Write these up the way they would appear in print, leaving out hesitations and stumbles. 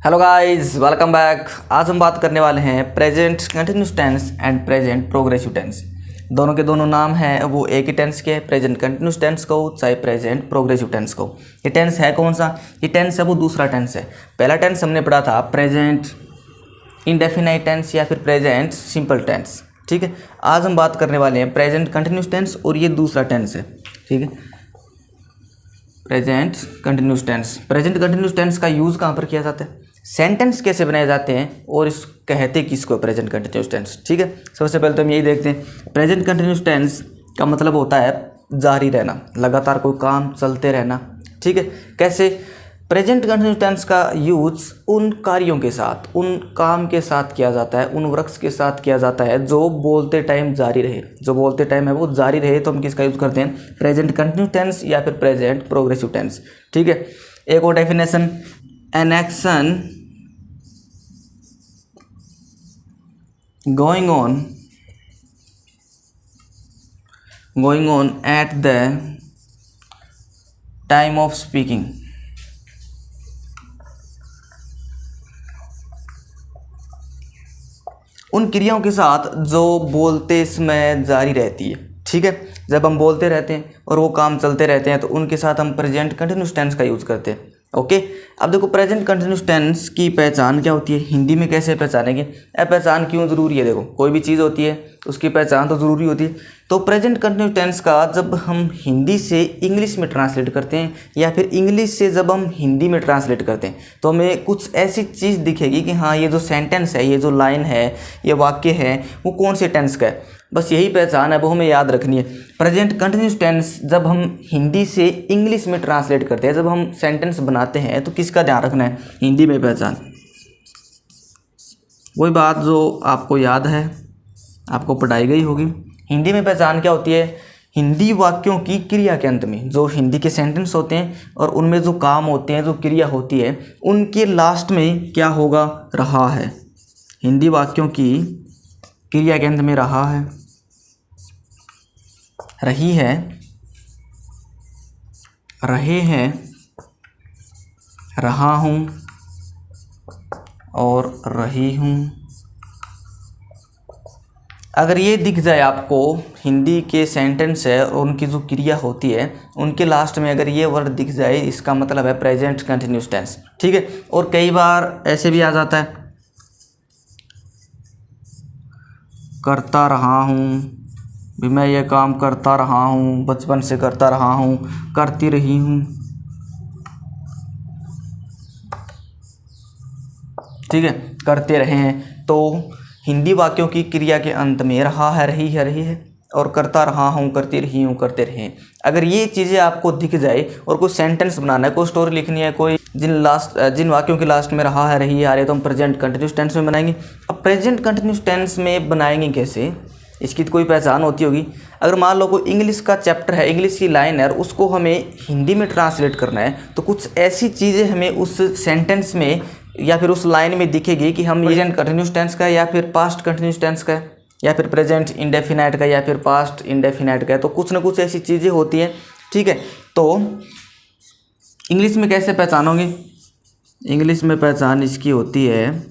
Hello guys, welcome back. आज हम बात करने वाले हैं present continuous tense and present progressive tense. दोनों के दोनों नाम हैं वो एक ही टेंस के, प्रेजेंट कंटिन्यूस टेंस को चाहे प्रेजेंट प्रोग्रेसिव टेंस को। ये टेंस है कौन सा? ये टेंस है वो दूसरा टेंस है। पहला टेंस हमने पढ़ा था प्रेजेंट इंडेफिनाइट टेंस या फिर प्रेजेंट सिंपल टेंस। ठीक है, आज हम बात करने वाले हैं प्रेजेंट कंटिन्यूस टेंस और ये दूसरा टेंस है। ठीक है, present continuous tense. Present continuous tense का यूज़ कहाँ पर किया जाता है, सेंटेंस कैसे बनाए जाते हैं और इस कहते किसको प्रेजेंट कंटिन्यूस टेंस। ठीक है, सबसे पहले तो हम यही देखते हैं। प्रेजेंट कंटिन्यूस टेंस का मतलब होता है जारी रहना, लगातार कोई काम चलते रहना। ठीक है, कैसे? प्रेजेंट कंटिन्यूस टेंस का यूज उन कार्यों के साथ, उन काम के साथ किया जाता है, उन वर्क्स के साथ किया जाता है जो बोलते टाइम जारी रहे। जो बोलते टाइम है वो जारी रहे तो हम किसका यूज़ करते हैं? प्रेजेंट कंटिन्यूस टेंस या फिर प्रेजेंट प्रोग्रेसिव टेंस। ठीक है, एक और definition, an action going on at the time of speaking. उन क्रियाओं के साथ जो बोलते समय जारी रहती है। ठीक है, जब हम बोलते रहते हैं और वो काम चलते रहते हैं तो उनके साथ हम प्रेजेंट कंटिन्यूस टेंस का यूज़ करते हैं। ओके, अब देखो प्रेजेंट कंटिन्यूस टेंस की पहचान क्या होती है, हिंदी में कैसे पहचानेंगे? पहचान क्यों ज़रूरी है? देखो, कोई भी चीज़ होती है उसकी पहचान तो ज़रूरी होती है। तो प्रेजेंट कंटिन्यूस टेंस का जब हम हिंदी से इंग्लिश में ट्रांसलेट करते हैं या फिर इंग्लिश से जब हम हिंदी में ट्रांसलेट करते हैं तो हमें कुछ ऐसी चीज़ दिखेगी कि हाँ, ये जो सेंटेंस है, ये जो लाइन है, ये वाक्य है, वो कौन से टेंस का है। बस यही पहचान है, वो हमें याद रखनी है। प्रेजेंट कंटिन्यूस टेंस जब हम हिंदी से इंग्लिश में ट्रांसलेट करते हैं, जब हम सेंटेंस बनाते हैं तो किसका ध्यान रखना है? हिंदी में पहचान। वही बात जो आपको याद है, आपको पढ़ाई गई होगी। हिंदी में पहचान क्या होती है? हिंदी वाक्यों की क्रिया के अंत में जो हिंदी के सेंटेंस होते हैं और उनमें जो काम होते हैं, जो क्रिया होती है, उनके लास्ट में क्या होगा? रहा है। हिंदी वाक्यों की क्रिया के अंत में रहा है, रही है, रहे हैं, रहा हूँ और रही हूँ। अगर ये दिख जाए आपको, हिंदी के सेंटेंस है और उनकी जो क्रिया होती है उनके लास्ट में अगर ये वर्ड दिख जाए, इसका मतलब है प्रेजेंट कंटिन्यूस टेंस। ठीक है, और कई बार ऐसे भी आ जाता है, करता रहा हूँ, भी मैं ये काम करता रहा हूँ, बचपन से करता रहा हूँ, करती रही हूँ। ठीक है, करते रहे हैं। तो हिंदी वाक्यों की क्रिया के अंत में रहा है, रही है और करता रहा हूँ, करती रही हूँ, करते रहे हैं। अगर ये चीज़ें आपको दिख जाए और कोई सेंटेंस बनाना है, कोई स्टोरी लिखनी है, कोई जिन वाक्यों के लास्ट में रहा है, रही है, आ रही है, तो हम प्रेजेंट कंटिन्यूस टेंस में बनाएंगे। अब प्रेजेंट कंटिन्यूस टेंस में बनाएंगे कैसे? इसकी तो कोई पहचान होती होगी। अगर मान लो कोई इंग्लिश का चैप्टर है, इंग्लिश की लाइन है और उसको हमें हिंदी में ट्रांसलेट करना है, तो कुछ ऐसी चीज़ें हमें उस सेंटेंस में या फिर उस लाइन में दिखेगी कि हम प्रेजेंट कंटिन्यूस टेंस का है या फिर पास्ट कंटिन्यूस टेंस का है या फिर प्रेजेंट इंडेफिनाइट का या फिर पास्ट इंडेफिनाइट का है। तो कुछ ना कुछ ऐसी चीज़ें होती हैं। ठीक है, तो इंग्लिश में कैसे पहचानोगे? इंग्लिश में पहचान इसकी होती है,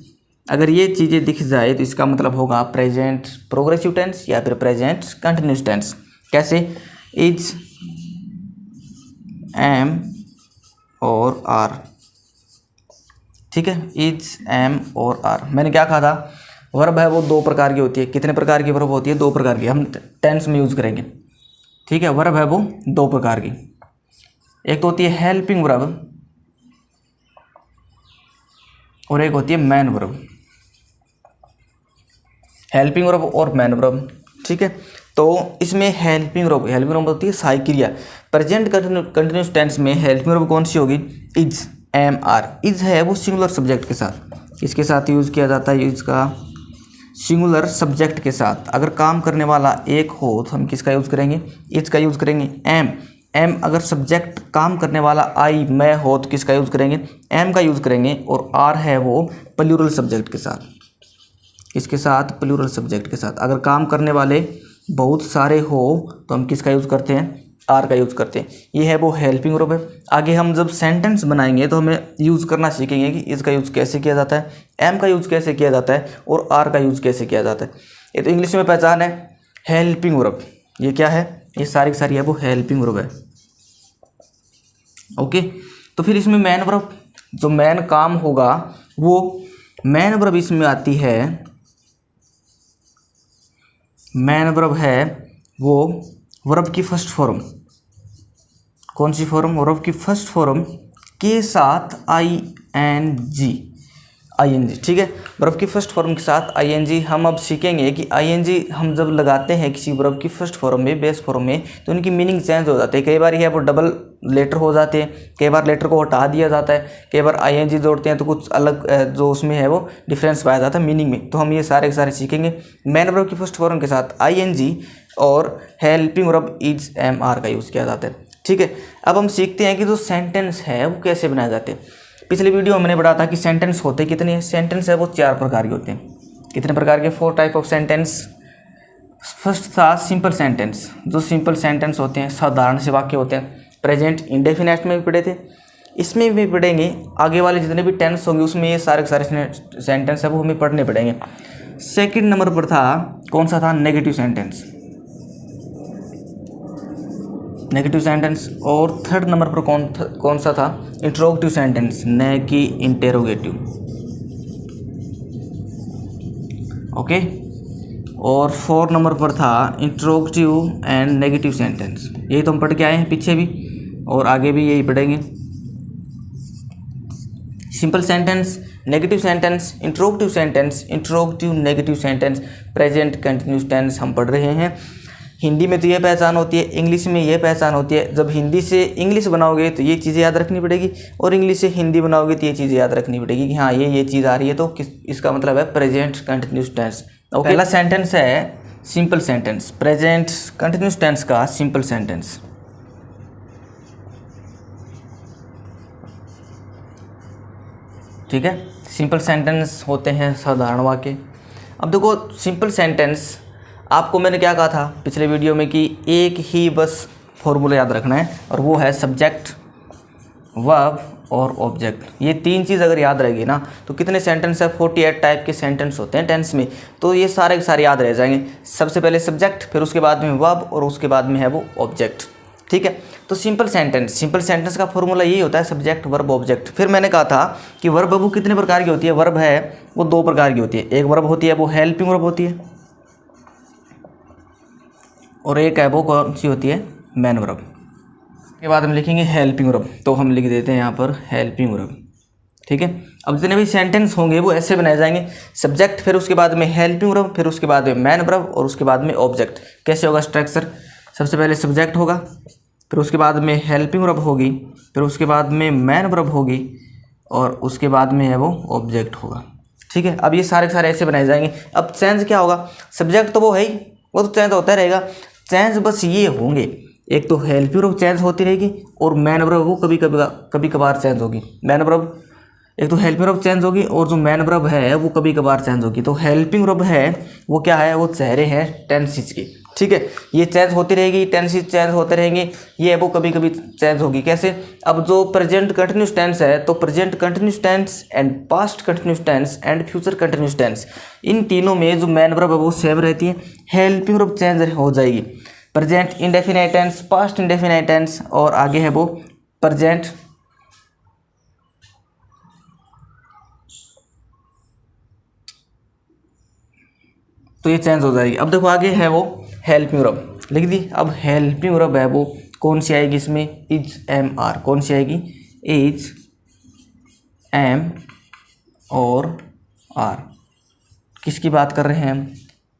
अगर ये चीज़ें दिख जाए तो इसका मतलब होगा प्रेजेंट प्रोग्रेसिव टेंस या फिर प्रेजेंट कंटिन्यूस टेंस। कैसे? इज, एम और आर। ठीक है, इज, एम और आर। मैंने क्या कहा था? वर्ब है वो दो प्रकार की होती है। कितने प्रकार की वर्ब होती है? दो प्रकार की, हम टेंस में यूज़ करेंगे। ठीक है, वर्ब है वो दो प्रकार की। एक तो होती है हेल्पिंग वर्ब और एक होती है मैन वर्ब। हेल्पिंग वर्ब और मैन वर्ब। ठीक है, तो इसमें हेल्पिंग वर्ब होती है सहायक क्रिया। प्रेजेंट कंटिन्यूस टेंस में हेल्पिंग वर्ब कौन सी होगी? Is, am, are. इज है वो सिंगुलर सब्जेक्ट के साथ, इसके साथ यूज़ किया जाता है। यूज का सिंगुलर सब्जेक्ट के साथ अगर काम करने वाला एक हो तो हम किसका यूज़ करेंगे? इज का यूज़ करेंगे। एम अगर सब्जेक्ट काम करने वाला आई, मैं हो तो किसका यूज़ करेंगे? एम का यूज़ करेंगे। और आर है वो प्लूरल सब्जेक्ट के साथ, इसके साथ प्लूरल सब्जेक्ट के साथ। अगर काम करने वाले बहुत सारे हो तो हम किसका यूज़ करते हैं? आर का यूज़ करते हैं। ये है वो हेल्पिंग वर्ब है। आगे हम जब सेंटेंस बनाएंगे तो हमें यूज़ करना सीखेंगे कि इसका यूज़ कैसे किया जाता है, एम का यूज़ कैसे किया जाता है और आर का यूज़ कैसे किया जाता है। ये तो इंग्लिश में पहचान है हेल्पिंग वर्ब। ये क्या है, ये सारी सारी है वो हेल्पिंग वर्ब है। ओके, तो फिर इसमें मैन वर्ब, जो मैन काम होगा वो मैन वर्ब इसमें आती है। मैन वर्ब है वो वर्ब की फर्स्ट फॉर्म। कौन सी फॉर्म, वर्ब की फर्स्ट फॉर्म के साथ ING, ठीक है। वर्ब की फर्स्ट फॉर्म के साथ ING। हम अब सीखेंगे कि ING हम जब लगाते हैं किसी वर्ब की फर्स्ट फॉर्म में, बेस फॉर्म में, तो उनकी मीनिंग चेंज हो जाती है। कई बार ये वो डबल लेटर हो जाते हैं, कई बार लेटर को हटा दिया जाता है, कई बार ING जोड़ते हैं तो कुछ अलग जो उसमें है वो डिफरेंस पाया जाता है मीनिंग में। तो हम ये सारे के सारे सीखेंगे। मैन वर्ब की फर्स्ट फॉर्म के साथ ING और हेल्पिंग वर्ब इज MR का यूज़ किया जाता है। ठीक है, अब हम सीखते हैं कि जो सेंटेंस है वो कैसे बनाए जाते हैं। पिछले वीडियो में मैंने बताया था कि सेंटेंस होते कितने हैं। सेंटेंस है वो 4 प्रकार के होते हैं। कितने प्रकार के, 4 टाइप ऑफ सेंटेंस। फर्स्ट था सिंपल सेंटेंस। जो सिंपल सेंटेंस होते हैं, साधारण से वाक्य होते हैं। प्रेजेंट इंडेफिनेट में भी पढ़े थे, इसमें भी पढ़ेंगे। आगे वाले जितने भी टेंस होंगे उसमें ये सारे सेंटेंस है वो हमें पढ़ने पड़ेंगे। सेकंड नंबर पर था, कौन सा था, नेगेटिव सेंटेंस। Negative sentence. और थर्ड नंबर पर कौन सा था, इंट्रोगेटिव सेंटेंस, न कि इंटेरोगेटिव। ओके, और 4 नंबर पर था इंट्रोगेटिव एंड नेगेटिव सेंटेंस। यही तो हम पढ़ के आए हैं पीछे भी और आगे भी यही पढ़ेंगे। Simple sentence, negative sentence, interrogative sentence, interrogative negative sentence, present continuous tense हम पढ़ रहे हैं। हिंदी में तो ये पहचान होती है, इंग्लिश में ये पहचान होती है। जब हिंदी से इंग्लिश बनाओगे तो ये चीज़ें याद रखनी पड़ेगी, और इंग्लिश से हिंदी बनाओगे तो ये चीज़ें याद रखनी पड़ेगी कि हाँ ये चीज़ आ रही है तो इसका मतलब है प्रेजेंट कंटिन्यूस टेंस। ओके, पहला सेंटेंस है simple sentence, present continuous tense का सिंपल सेंटेंस। ठीक है, सिंपल सेंटेंस होते हैं साधारण वाक्य। अब देखो सिंपल सेंटेंस, आपको मैंने क्या कहा था पिछले वीडियो में कि एक ही बस फॉर्मूला याद रखना है, और वो है सब्जेक्ट, वर्ब और ऑब्जेक्ट। ये 3 चीज़ अगर याद रहेगी ना तो कितने सेंटेंस है, 48 टाइप के सेंटेंस होते हैं टेंस में, तो ये सारे के सारे याद रह जाएंगे। सबसे पहले सब्जेक्ट, फिर उसके बाद में वर्ब और उसके बाद में है वो ऑब्जेक्ट। ठीक है, तो सिंपल सेंटेंस का फॉर्मूला यही होता है, सब्जेक्ट वर्ब ऑब्जेक्ट। फिर मैंने कहा था कि वर्ब वो कितने प्रकार की होती है, वर्ब है वो 2 प्रकार की होती है। एक वर्ब होती है वो हेल्पिंग वर्ब होती है, और एक है वो कौन सी होती है, मैन वर्ब। के बाद हम लिखेंगे हेल्पिंग वर्ब, तो हम लिख देते हैं यहाँ पर हेल्पिंग वर्ब। ठीक है, अब जितने भी सेंटेंस होंगे वो ऐसे बनाए जाएंगे, सब्जेक्ट, फिर उसके बाद में हेल्पिंग वर्ब, फिर उसके बाद में मैन वर्ब और उसके बाद में ऑब्जेक्ट। कैसे होगा स्ट्रक्चर, सबसे पहले सब्जेक्ट होगा, फिर उसके बाद में हेल्पिंग वर्ब होगी, फिर उसके बाद में मैन वर्ब होगी, और उसके बाद में है वो ऑब्जेक्ट होगा। ठीक है, अब ये सारे के सारे ऐसे बनाए जाएंगे। अब चेंज क्या होगा, सब्जेक्ट तो वो है ही, वो तो चेंज होता रहेगा। चेंज बस ये होंगे, एक तो हेल्पिंग वर्ब चेंज होती रहेगी, और मैन वर्ब वो कभी कभार चेंज होगी। मैन वर्ब, एक तो हेल्पिंग वर्ब चेंज होगी, और जो मैन वर्ब है वो कभी कभार चेंज होगी। तो हेल्पिंग वर्ब है वो क्या है, वो चेहरे हैं टेंसेस के। ठीक है, ये चेंज होती रहेगी, टेंसेस चेंज होते रहेंगे, ये वो कभी कभी चेंज होगी। कैसे, अब जो प्रेजेंट कंटिन्यूस टेंस है, तो present continuous tense and past continuous tense and future continuous tense, इन तीनों में जो मैन वर्ब है वो सेम रहती है, हेल्पिंग वर्ब चेंज हो जाएगी। Present indefinite tense, past indefinite tense, और आगे है वो प्रेजेंट तो ये चेंज हो जाएगी। अब देखो आगे है वो हेल्पिंग वर्ब, लिख दी। अब हेल्पिंग वर्ब है वो कौन सी आएगी इसमें, इज MR। कौन सी आएगी, इज M और R। किसकी बात कर रहे हैं हम,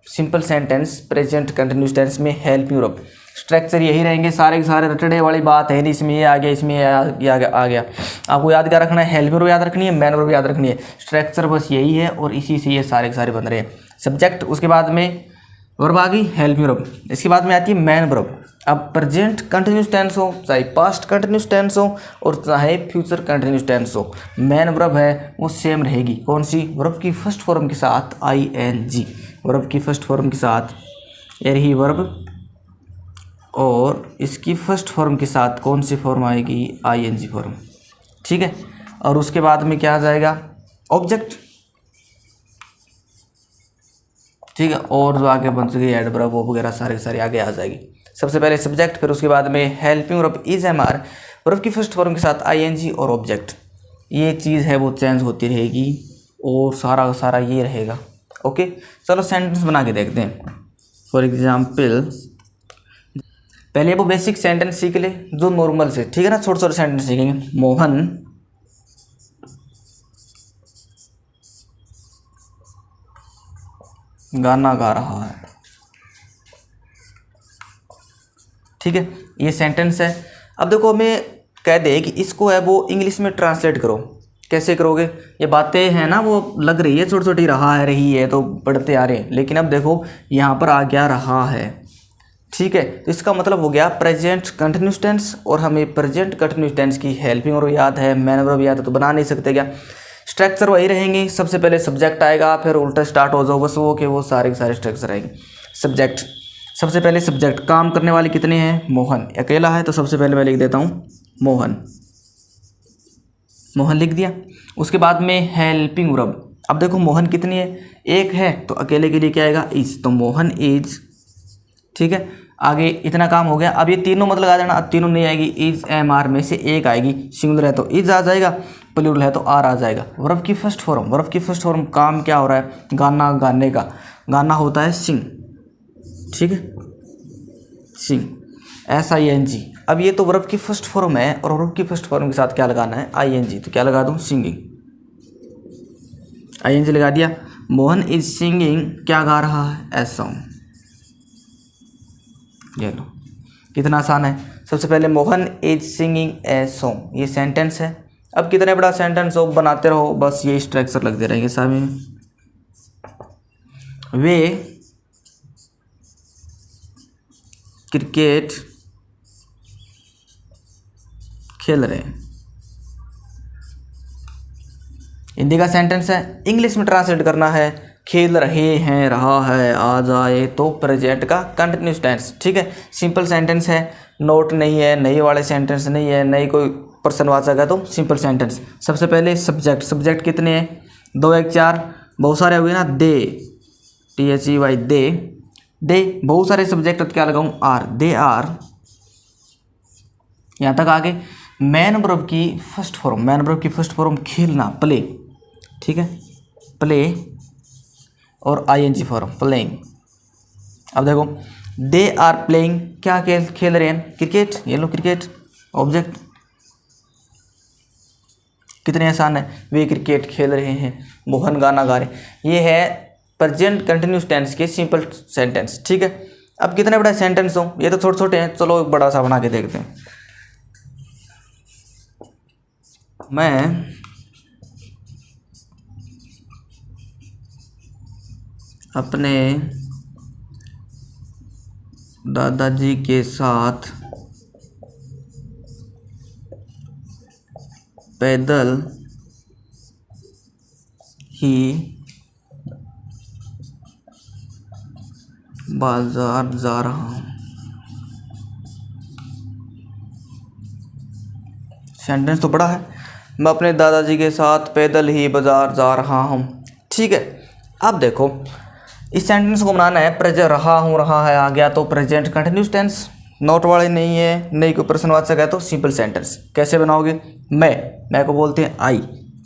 simple sentence present continuous tense में हेल्पिंग वर्ब। स्ट्रक्चर यही रहेंगे, सारे के सारे रटने वाली बात है नहीं, इसमें ये आ गया, इसमें ये आ गया। आपको याद क्या रखना है, हेल्पिंग वर्ब याद रखनी है, मैन वर्ब याद रखनी है। स्ट्रक्चर बस यही है, और इसी से ये सारे के सारे बन रहे हैं। सब्जेक्ट, उसके बाद में वर्ब आ गई हेल्पिंग वर्ब, इसके बाद में आती है मैन वर्ब। अब प्रेजेंट कंटिन्यूस टेंस हो, चाहे पास्ट कंटिन्यूस टेंस हो, और चाहे फ्यूचर कंटिन्यूस टेंस हो, मैन वर्ब है वो सेम रहेगी। कौन सी, वर्ब की फर्स्ट फॉर्म के साथ ING। वर्ब की फर्स्ट फॉर्म के साथ, यही वर्ब और इसकी फर्स्ट फॉर्म के साथ कौन सी फॉर्म आएगी, आईएनजी फॉर्म। ठीक है, और उसके बाद में क्या आ जाएगा, ऑब्जेक्ट। ठीक है, और जो आगे बन सके एडवर्ब वो वगैरह सारे सारे आगे आ जाएगी। सबसे पहले सब्जेक्ट, फिर उसके बाद में helping verb is MR, verb की फर्स्ट फॉर्म के साथ आईएनजी और ऑब्जेक्ट। ये चीज़ है वो चेंज होती रहेगी और सारा का सारा ये रहेगा। ओके, चलो सेंटेंस बना के देखते हैं। फॉर एग्जाम्पल पहले वो बेसिक सेंटेंस सीख ले जो नॉर्मल से, ठीक है ना, छोटे छोटे सेंटेंस सीखेंगे। मोहन गाना गा रहा है। ठीक है, ये सेंटेंस है। अब देखो हमें कह दे कि इसको है वो इंग्लिश में ट्रांसलेट करो, कैसे करोगे। ये बातें हैं ना वो लग रही है छोटी छोटी, रहा है रही है तो पढ़ते आ रहे हैं, लेकिन अब देखो यहाँ पर आ गया रहा है। ठीक है, तो इसका मतलब हो गया प्रेजेंट कंटिन्यूस टेंस, और हमें प्रेजेंट कंटिन्यूस टेंस की हेल्पिंग वर्ब याद है, मैन वर्ब याद है, तो बना नहीं सकते क्या। स्ट्रक्चर वही रहेंगे, सबसे पहले सब्जेक्ट आएगा, फिर उल्टा स्टार्ट हो जाओ, बस वो के वो सारे के सारे स्ट्रक्चर आएंगे। सब्जेक्ट, सबसे पहले सब्जेक्ट, काम करने वाले कितने हैं, मोहन अकेला है, तो सबसे पहले मैं लिख देता हूँ मोहन, मोहन लिख दिया। उसके बाद में हेल्पिंग वर्ब, अब देखो मोहन कितनी है, एक है, तो अकेले के लिए क्या आएगा, इज, तो मोहन इज। ठीक है, आगे इतना काम हो गया। अब ये तीनों मत लगा देना, अब तीनों नहीं आएगी, इज एम आर में से एक आएगी। सिंगुलर है तो इज आ जाएगा, प्लूरल है तो आर आ जाएगा। वर्ब की फर्स्ट फॉर्म, वर्ब की फर्स्ट फॉर्म काम क्या हो रहा है, गाना, गाने का, गाना होता है सिंग। ठीक है, सिंग, SING। अब ये तो वर्ब की फर्स्ट फॉर्म है, और वर्ब की फर्स्ट फॉर्म के साथ क्या लगाना है, ING, तो क्या लगा दूँ, सिंगिंग, ING लगा दिया। मोहन इज सिंगिंग, क्या गा रहा है, ए सॉन्ग। ये लो, कितना आसान है। सबसे पहले Mohan is singing a song, ये सेंटेंस है। अब कितने बड़ा सेंटेंस हो बनाते रहो, बस ये स्ट्रक्चर लगते रहेंगे सामने में। वे क्रिकेट खेल रहे हैं, हिंदी का सेंटेंस है, इंग्लिश में ट्रांसलेट करना है, खेल रहे हैं, रहा है, आ जाए तो प्रेजेंट का कंटिन्यूस टेंस। ठीक है, सिंपल सेंटेंस है, नोट नहीं है, नई वाले सेंटेंस नहीं है, नई कोई प्रश्नवाचक है तो सिंपल सेंटेंस। सबसे पहले सब्जेक्ट, सब्जेक्ट कितने हैं, 2 1 4, बहुत सारे हो गए ना, दे, THEY दे, दे, बहुत सारे सब्जेक्ट, तो क्या लगाऊं, आर, दे आर। यहाँ तक आगे मैन वर्ब की फर्स्ट फॉर्म, मैन वर्ब की फर्स्ट फॉर्म खेलना, प्ले। ठीक है, प्ले, और ING फॉर्म प्लेइंग। अब देखो दे आर प्लेइंग, क्या खेल रहे हैं, क्रिकेट, ये लो क्रिकेट, ऑब्जेक्ट। कितने आसान है, वे क्रिकेट खेल रहे हैं, मोहन गाना गा रहे। ये है प्रेजेंट कंटिन्यूस टेंस के सिंपल सेंटेंस। ठीक है, अब कितने बड़ा सेंटेंस हो, ये तो छोटे छोटे हैं, चलो एक बड़ा सा बना के देखते हैं। मैं अपने दादाजी के साथ पैदल ही बाजार जा रहा हूँ। सेंटेंस तो बड़ा है, मैं अपने दादाजी के साथ पैदल ही बाजार जा रहा हूँ। ठीक है, अब देखो इस सेंटेंस को बनाना है, प्रेजेंट, रहा हूँ, रहा है आ गया तो प्रेजेंट कंटिन्यूस टेंस, नोट वाले नहीं है, नहीं कोई प्रश्नवाचक है तो सिंपल सेंटेंस। कैसे बनाओगे, मैं को बोलते हैं आई,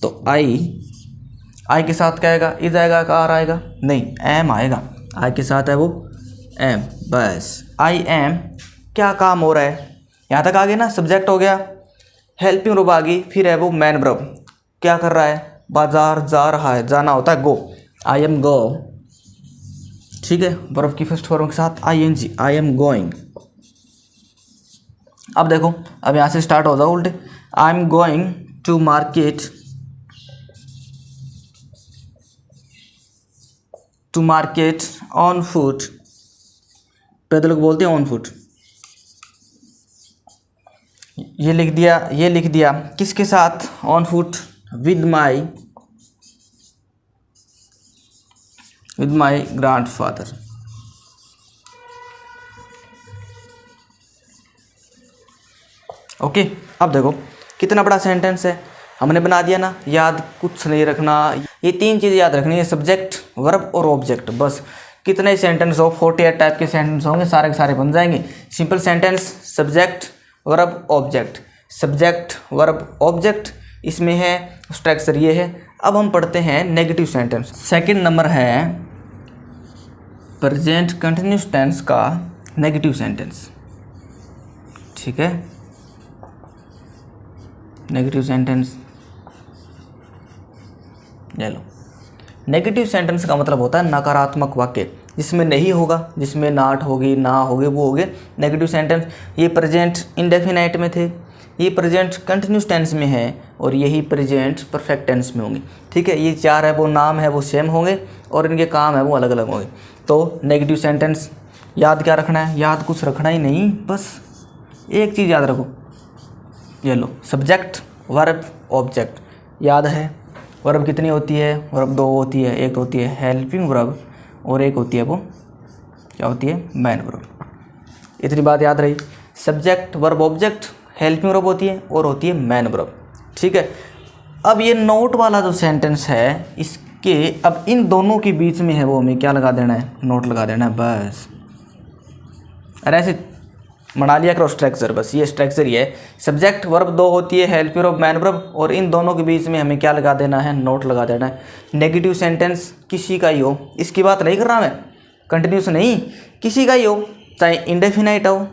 तो आई के साथ क्या आएगा, इज आएगा, का आर आएगा, नहीं एम आएगा, आई के साथ है वो एम, बस आई एम। क्या काम हो रहा है, यहाँ तक आ गए ना, सब्जेक्ट हो गया, हेल्पिंग वर्ब आ गई, फिर है वो मैन वर्ब, क्या कर रहा है, बाजार जा रहा है, जाना होता है गो, आई एम गो। ठीक है, वर्ब की फर्स्ट फॉर्म के साथ ING, आई एम गोइंग। अब देखो, अब यहाँ से स्टार्ट हो जाओ उल्टे, I am going to market, to market on foot, पैदल को बोलते हैं ऑन फुट। ये लिख दिया, ये लिख दिया, किसके साथ, on foot, with my grandfather. Okay, अब देखो कितना बड़ा सेंटेंस है, हमने बना दिया ना, याद कुछ नहीं रखना, ये 3 चीज़ें याद रखनी है, सब्जेक्ट, वर्ब और ऑब्जेक्ट। बस कितने ही सेंटेंस हो, 48 टाइप के सेंटेंस होंगे, सारे के सारे बन जाएंगे। Simple sentence, subject verb object, subject verb object, इसमें है स्ट्रक्चर ये है। अब हम पढ़ते हैं नेगेटिव सेंटेंस। सेकंड नंबर है प्रेजेंट कंटिन्यूस टेंस का नेगेटिव सेंटेंस। ठीक है, नेगेटिव सेंटेंस ले लो। नेगेटिव सेंटेंस का मतलब होता है नकारात्मक वाक्य, जिसमें नहीं होगा, जिसमें नाट होगी, ना होगी, वो हो गए नेगेटिव सेंटेंस। ये प्रेजेंट इंडेफिनाइट में थे, ये प्रेजेंट कंटिन्यूस टेंस में है, और यही प्रेजेंट परफेक्ट टेंस में होंगे। ठीक है, ये 4 है वो नाम है वो सेम होंगे, और इनके काम है वो अलग अलग होंगे। तो नेगेटिव सेंटेंस याद क्या रखना है, याद कुछ रखना ही नहीं, बस एक चीज़ याद रखो, ये लो, सब्जेक्ट वर्ब ऑब्जेक्ट याद है। वर्ब कितनी होती है, वर्ब 2 होती है, एक होती है हेल्पिंग वर्ब और एक होती है वो क्या होती है, मैन वर्ब। इतनी बात याद रही। Subject verb object, helping verb होती है और होती है मैन वर्ब। ठीक है, अब ये नोट वाला जो सेंटेंस है, इसके अब इन दोनों के बीच में है वो हमें क्या लगा देना है, नोट लगा देना है बस। अरे ऐसे बना लिया करो स्ट्रक्चर, बस ये स्ट्रक्चर ही है। सब्जेक्ट वर्ब 2 होती है, हेल्पिंग वर्ब मैन वर्ब, और इन दोनों के बीच में हमें क्या लगा देना है, नोट लगा देना है। नेगेटिव सेंटेंस किसी का ही हो, इसकी बात नहीं कर रहा मैं, कंटिन्यूस नहीं, किसी का ही हो, चाहे इंडेफिनाइट हो,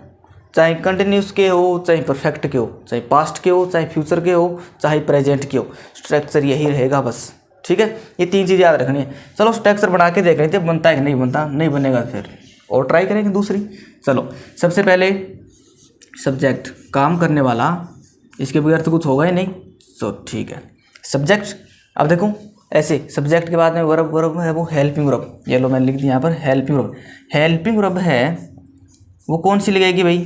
चाहे कंटिन्यूस के हो, चाहे परफेक्ट के हो, चाहे पास्ट के हो, चाहे फ्यूचर के हो, चाहे प्रेजेंट के हो, स्ट्रक्चर यही रहेगा बस। ठीक है, ये 3 चीज़ याद रखनी है। चलो स्ट्रक्चर बना के देख रहे थे बनता है कि नहीं बनता, नहीं बनेगा फिर और ट्राई करेंगे दूसरी। चलो सबसे पहले सब्जेक्ट काम करने वाला, इसके बगैर तो कुछ होगा ही नहीं, तो ठीक है सब्जेक्ट। अब देखो ऐसे सब्जेक्ट के बाद में वर्ब, वर्ब है वो हेल्पिंग वर्ब, ये लो मैंने लिख दिया यहाँ पर हेल्पिंग वर्ब। हेल्पिंग वर्ब है वो कौन सी लगेगी भाई,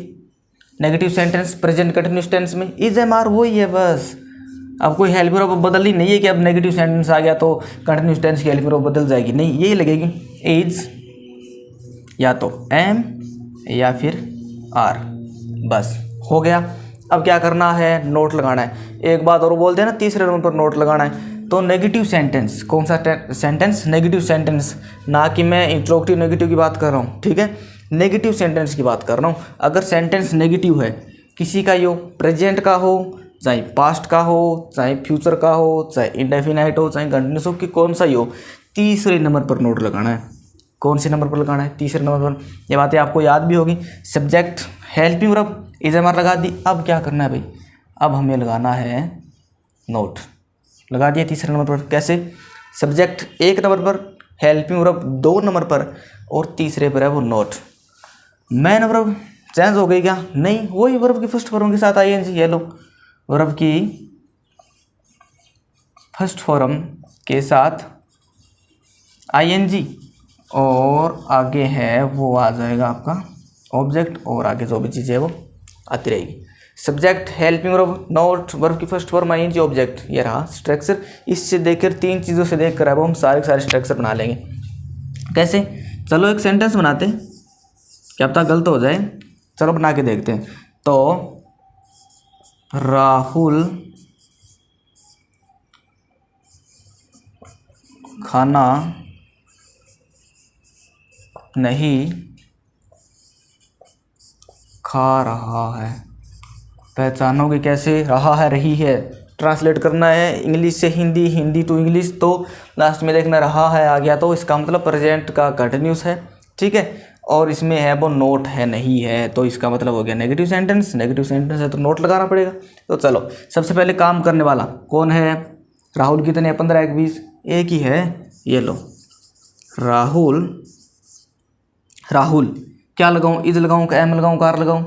negative sentence present continuous tense में इज एम आर वही है बस। अब कोई हेल्पिंग वर्ब बदल ही नहीं है कि अब नेगेटिव सेंटेंस आ गया तो कंटिन्यूस टेंस की हेल्पिंग वर्ब बदल जाएगी, नहीं यही लगेगी, इज या तो एम या फिर आर, बस हो गया। अब क्या करना है, नोट लगाना है। एक बात और बोलते हैं ना, तीसरे नंबर पर नोट लगाना है। तो नेगेटिव सेंटेंस, कौन सा सेंटेंस, नेगेटिव सेंटेंस, ना कि मैं इंट्रोगेटिव नेगेटिव की बात कर रहा हूँ। ठीक है, नेगेटिव सेंटेंस की बात कर रहा हूँ। अगर सेंटेंस नेगेटिव है, किसी का ही हो, प्रेजेंट का हो, चाहे पास्ट का हो, चाहे फ्यूचर का हो, चाहे इंडेफिनाइट हो, चाहे कंटिन्यूस हो, कि कौन सा ही हो, तीसरे नंबर पर नोट लगाना है। कौन से नंबर पर लगाना है, तीसरे नंबर पर। ये बातें आपको याद भी होगी। Subject helping verb is am are लगा दी। अब क्या करना है भाई, अब हमें लगाना है नोट, लगा दिया तीसरे नंबर पर। कैसे, सब्जेक्ट 1 नंबर पर, हेल्पिंग वर्ब 2 नंबर पर, और तीसरे पर है वो नोट। मैन वर्ब चेंज हो गई क्या, नहीं, वही वर्ब की फर्स्ट फॉर्म के साथ आईएनजी। ये लो, वर्ब की फर्स्ट फॉर्म के साथ आईएनजी, और आगे है वो आ जाएगा आपका ऑब्जेक्ट, और आगे जो भी चीज़ है वो आती रहेगी। Subject helping verb note, verb की फर्स्ट फॉर्म आईएनजी ऑब्जेक्ट, ये रहा स्ट्रक्चर। इससे देखकर 3 चीज़ों से देख कर अब हम सारे के सारे स्ट्रक्चर बना लेंगे। कैसे, चलो एक सेंटेंस बनाते हैं, क्या पता गलत हो जाए, चलो बना के देखते हैं। तो राहुल खाना नहीं खा रहा है। पहचानोगे कैसे, रहा है रही है, ट्रांसलेट करना है इंग्लिश से हिंदी, हिंदी टू इंग्लिश, तो लास्ट में देखना रहा है आ गया तो इसका मतलब प्रेजेंट का कंटिन्यूस है। ठीक है, और इसमें है वो नोट है नहीं है, तो इसका मतलब हो गया नेगेटिव सेंटेंस। नेगेटिव सेंटेंस है तो नोट लगाना पड़ेगा। तो चलो सबसे पहले काम करने वाला कौन है, राहुल कितने, 15 1 20, एक ही है, ये लो राहुल। राहुल क्या लगाऊं, इज लगाऊं, एम लगाऊं, कार लगाऊं,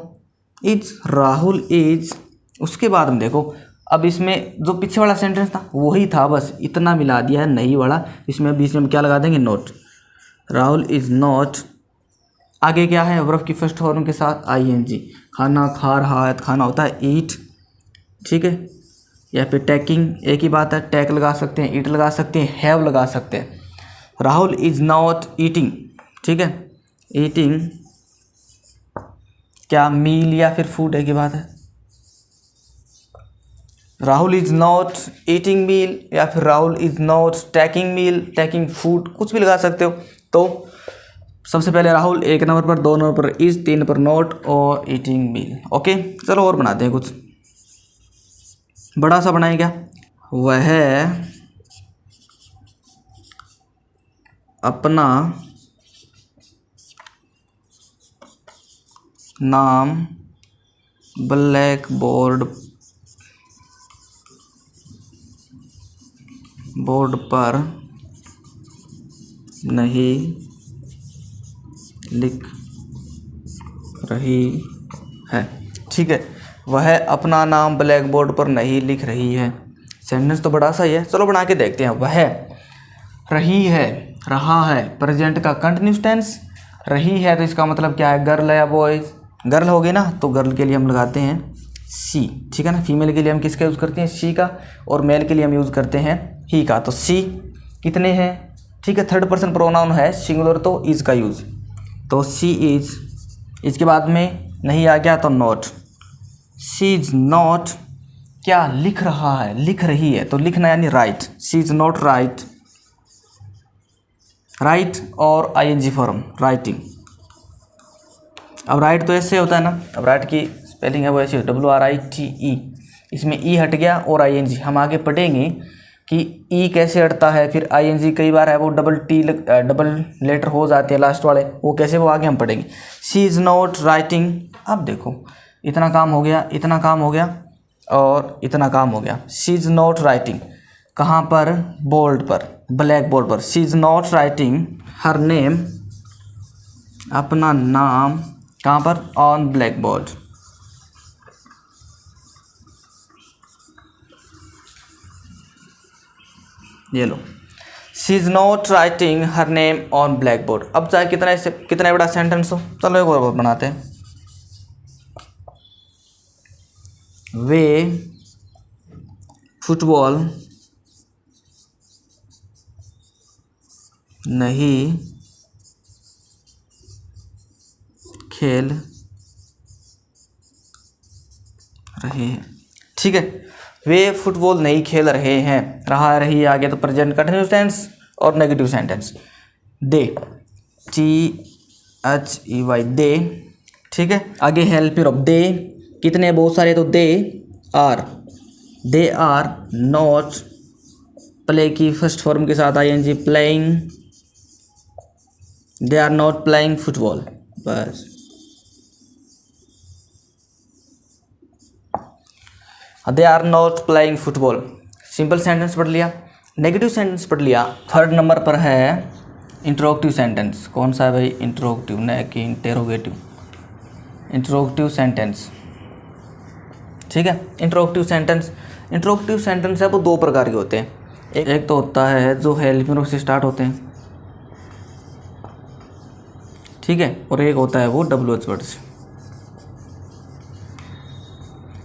इज, राहुल इज। उसके बाद में देखो, अब इसमें जो पीछे वाला सेंटेंस था वही था, बस इतना मिला दिया है नहीं वाला, इसमें बीच में क्या लगा देंगे, नोट। राहुल इज नॉट, आगे क्या है, वर्ब की फर्स्ट फॉर्म के साथ आईएनजी। खाना खा रहा है, खाना होता है ईट। ठीक है, या फिर टेकिंग, एक ही बात है, टेक लगा सकते हैं, ईट लगा सकते हैं, हैव लगा सकते हैं। Rahul is not eating. ठीक है, ईटिंग क्या मील या फिर फूड, एक ही बात है। Rahul is not eating meal, या फिर Rahul is not taking meal, taking food, कुछ भी लगा सकते हो। तो सबसे पहले राहुल 1 नंबर पर, 2 नंबर पर इज़, 3 पर नॉट और ईटिंग मील। ओके, चलो और बनाते हैं कुछ बड़ा सा बनाए क्या। वह अपना नाम ब्लैक बोर्ड पर नहीं लिख रही है। ठीक है, वह अपना नाम ब्लैक बोर्ड पर नहीं लिख रही है। सेंटेंस तो बड़ा सा ही है, चलो बना के देखते हैं। वह रही है, रहा है, प्रेजेंट का कंटिन्यूस टेंस। रही है तो इसका मतलब क्या है, गर्ल या बॉयज। गर्ल होगी ना तो गर्ल के लिए हम लगाते हैं सी, ठीक है ना। फीमेल के लिए हम किसका यूज़ करते हैं, शी का, और मेल के लिए हम यूज़ करते हैं ही का। तो सी कितने हैं, ठीक है, थर्ड पर्सन प्रोनाउन है, सिंगुलर तो इज़ का यूज़। तो सी इज़, इसके बाद में नहीं आ गया तो नॉट। शी इज़ नॉट क्या लिख रहा है, लिख रही है, तो लिखना यानी right. She is not right, right और आईएनजी फॉर्म राइटिंग। अब राइट तो ऐसे होता है ना, अब राइट की स्पेलिंग है वो ऐसे WRITE, इसमें ई हट गया और आईएनजी। हम आगे पढ़ेंगे कि ई कैसे हटता है, फिर आईएनजी कई बार है वो डबल लेटर हो जाते हैं लास्ट वाले, वो कैसे, वो आगे हम पढ़ेंगे। She is not writing. अब देखो इतना काम हो गया, इतना काम हो गया और इतना काम हो गया। शी इज़ नॉट राइटिंग कहाँ पर, बोर्ड पर, ब्लैक बोर्ड पर। She is not writing her name, अपना नाम कहाँ पर, ऑन ब्लैक बोर्ड। ये लो, she is not writing her name on blackboard. अब चाहे कितना बड़ा सेंटेंस हो, चलो एक और बनाते हैं। वे फुटबॉल नहीं खेल रहे हैं। ठीक है, वे फुटबॉल नहीं खेल रहे हैं, रहा रही आ गया तो प्रेजेंट कंटिन्यूस टेंस और नेगेटिव सेंटेंस। दे, THEY दे, ठीक है। आगे हेल्पर ऑफ दे, कितने, बहुत सारे, तो दे आर नॉट, प्ले की फर्स्ट फॉर्म के साथ ING, playing, they are not playing football, बस। They are not playing football, simple sentence पढ़ लिया। नेगेटिव सेंटेंस पढ़ लिया। थर्ड नंबर पर है इंट्रोगेटिव सेंटेंस। कौन सा है भाई, इंट्रोगेटिव, न कि इंटेरोगेटिव, इंट्रोगेटिव सेंटेंस, ठीक है। इंट्रोगेटिव सेंटेंस है वो दो प्रकार के होते हैं। एक तो होता है जो हेल्पिंग से स्टार्ट होते हैं, ठीक है, और एक होता है वो WH वर्ड से।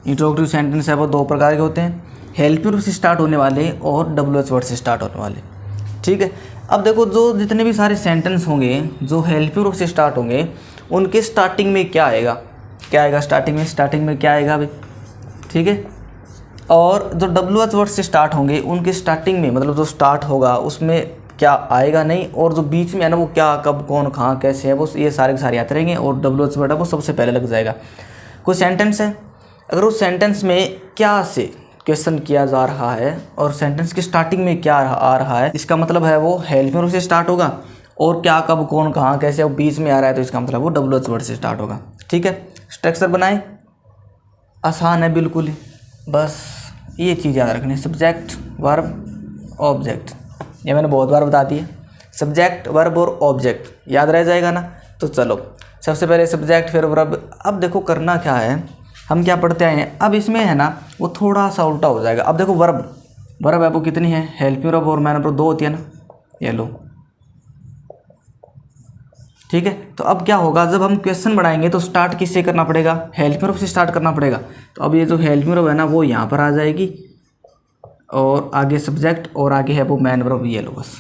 इंट्रोगेटिव सेंटेंस है वो दो प्रकार के होते हैं, हेल्पिंग से स्टार्ट होने वाले और WH वर्ड से स्टार्ट होने वाले, ठीक है। अब देखो जो जितने भी सारे सेंटेंस होंगे जो हेल्पिंग से स्टार्ट होंगे उनके स्टार्टिंग में क्या आएगा, स्टार्टिंग में क्या आएगा भाई, ठीक है। और जो WH वर्ड से स्टार्ट होंगे उनके स्टार्टिंग में, मतलब जो स्टार्ट होगा उसमें क्या आएगा नहीं, और जो बीच में है ना वो क्या, कब, कौन, कहाँ, कैसे है, वो ये सारे के सारे आते रहेंगे, और WH वर्ड है वो सबसे पहले लग जाएगा। कोई सेंटेंस है, अगर उस सेंटेंस में क्या से क्वेश्चन किया जा रहा है और सेंटेंस की स्टार्टिंग में क्या आ रहा है, इसका मतलब है वो हेल्पिंग से स्टार्ट होगा, और क्या, कब, कौन, कहाँ, कैसे, वो बीच में आ रहा है तो इसका मतलब वो WH वर्ड से स्टार्ट होगा, ठीक है। स्ट्रक्चर बनाए, आसान है बिल्कुल ही, बस ये चीज़ याद रखनी, सब्जेक्ट, वर्ब, ऑब्जेक्ट, ये मैंने बहुत बार बता दिया। सब्जेक्ट, वर्ब और ऑब्जेक्ट याद रह जाएगा ना। तो चलो सबसे पहले सब्जेक्ट, फिर वर्ब। अब देखो करना क्या है, हम क्या पढ़ते आए हैं, अब इसमें है ना वो थोड़ा सा उल्टा हो जाएगा। अब देखो वर्ब है वो कितनी है, हेल्पिंग वर्ब और मैन वर्ब दो होती है ना, ये लो, ठीक है। तो अब क्या होगा, जब हम क्वेश्चन बढ़ाएंगे तो स्टार्ट किससे करना पड़ेगा, हेल्पिंग वर्ब से स्टार्ट करना पड़ेगा। तो अब ये जो हेल्पिंग वर्ब है ना वो यहाँ पर आ जाएगी, और आगे सब्जेक्ट, और आगे है वो मैन वर्ब, ये लो, बस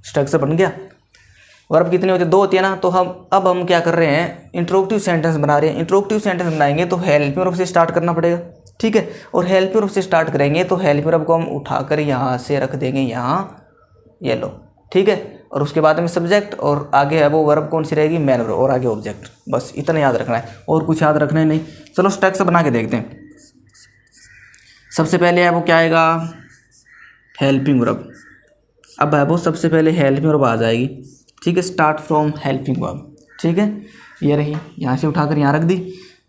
स्ट्रक्चर बन गया। वर्ब कितनी होती है, दो होती है ना। तो अब हम क्या कर रहे हैं, इंट्रोगेटिव सेंटेंस बना रहे हैं। इंट्रोगेटिव सेंटेंस बनाएंगे तो हेल्पिंग वर्ब से स्टार्ट करना पड़ेगा, ठीक है। और हेल्प वर्ब से स्टार्ट करेंगे तो हेल्प वर्ब को हम उठाकर यहाँ से रख देंगे यहाँ, ये लो, ठीक है। और उसके बाद में सब्जेक्ट और आगे है वो वर्ब कौन सी रहेगी, मैन वर्ब, और आगे ऑब्जेक्ट। बस इतना याद रखना है और कुछ याद रखना है नहीं। चलो स्ट्रक्चर बना के देखते हैं। सबसे पहले है वो क्या आएगा, हेल्पिंग वर्ब। अब है वो सबसे पहले हेल्पिंग वर्ब आ जाएगी, ठीक है। स्टार्ट फ्रॉम हेल्पिंग वर्ब, ठीक है। ये रही, यहाँ से उठाकर यहाँ रख दी।